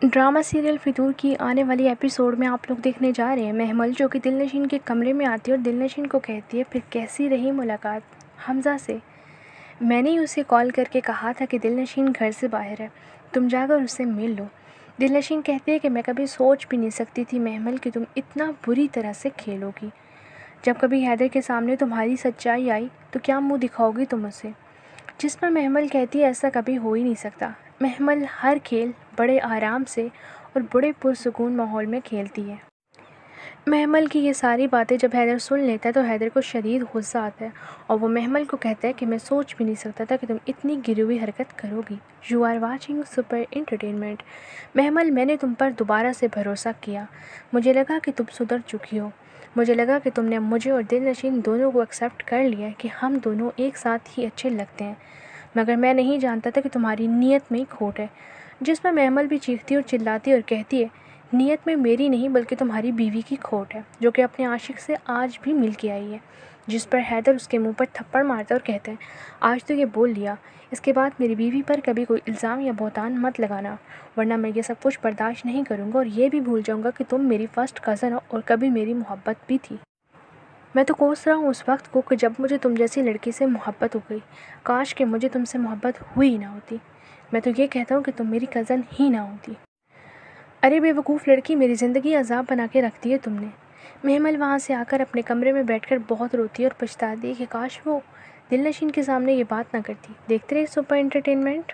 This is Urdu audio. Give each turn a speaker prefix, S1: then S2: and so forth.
S1: ڈرامہ سیریل فتور کی آنے والی ایپیسوڈ میں آپ لوگ دیکھنے جا رہے ہیں مہمل جو کہ دلنشین کے کمرے میں آتی ہے اور دلنشین کو کہتی ہے پھر کیسی رہی ملاقات حمزہ سے۔ میں نے ہی اسے کال کر کے کہا تھا کہ دلنشین گھر سے باہر ہے، تم جا کر اس سے مل لو۔ دلنشین کہتی ہے کہ میں کبھی سوچ بھی نہیں سکتی تھی مہمل کہ تم اتنا بری طرح سے کھیلو گی۔ جب کبھی حیدر کے سامنے تمہاری سچائی آئی تو کیا منہ دکھاؤ گی تم اسے؟ جس پر مہمل کہتی ہے ایسا کبھی ہو ہی نہیں سکتا۔ مہمل ہر کھیل بڑے آرام سے اور بڑے پرسکون ماحول میں کھیلتی ہے۔ مہمل کی یہ ساری باتیں جب حیدر سن لیتا ہے تو حیدر کو شدید غصہ آتا ہے اور وہ مہمل کو کہتا ہے کہ میں سوچ بھی نہیں سکتا تھا کہ تم اتنی گری ہوئی حرکت کرو گی۔ You are watching super entertainment. مہمل میں نے تم پر دوبارہ سے بھروسہ کیا، مجھے لگا کہ تم سدھر چکی ہو، مجھے لگا کہ تم نے مجھے اور دلنشین دونوں کو ایکسیپٹ کر لیا ہے کہ ہم دونوں ایک ساتھ ہی اچھے لگتے ہیں، مگر میں نہیں جانتا تھا کہ تمہاری نیت میں ہی کھوٹ ہے۔ جس میں مہمل بھی چیختی اور چلاتی اور کہتی ہے نیت میں میری نہیں بلکہ تمہاری بیوی کی کھوٹ ہے جو کہ اپنے عاشق سے آج بھی مل کے آئی ہے۔ جس پر حیدر اس کے منہ پر تھپڑ مارتا اور کہتا ہے آج تو یہ بول لیا، اس کے بعد میری بیوی پر کبھی کوئی الزام یا بہتان مت لگانا، ورنہ میں یہ سب کچھ برداشت نہیں کروں گا اور یہ بھی بھول جاؤں گا کہ تم میری فرسٹ کزن ہو اور کبھی میری محبت بھی تھی۔ میں تو کوس رہا ہوں اس وقت کو کہ جب مجھے تم جیسی لڑکی سے محبت ہو گئی، کاش کہ مجھے تم سے محبت ہوئی نہ ہوتی۔ میں تو یہ کہتا ہوں کہ تم میری کزن ہی نہ ہوتی۔ ارے بے وقوف لڑکی، میری زندگی عذاب بنا کے رکھ دی ہے تم نے۔ مہمل وہاں سے آ کر اپنے کمرے میں بیٹھ کر بہت روتی ہے اور پچھتاتی ہے کہ کاش وہ دلنشین کے سامنے یہ بات نہ کرتی۔ دیکھتے رہے سپر انٹرٹینمنٹ۔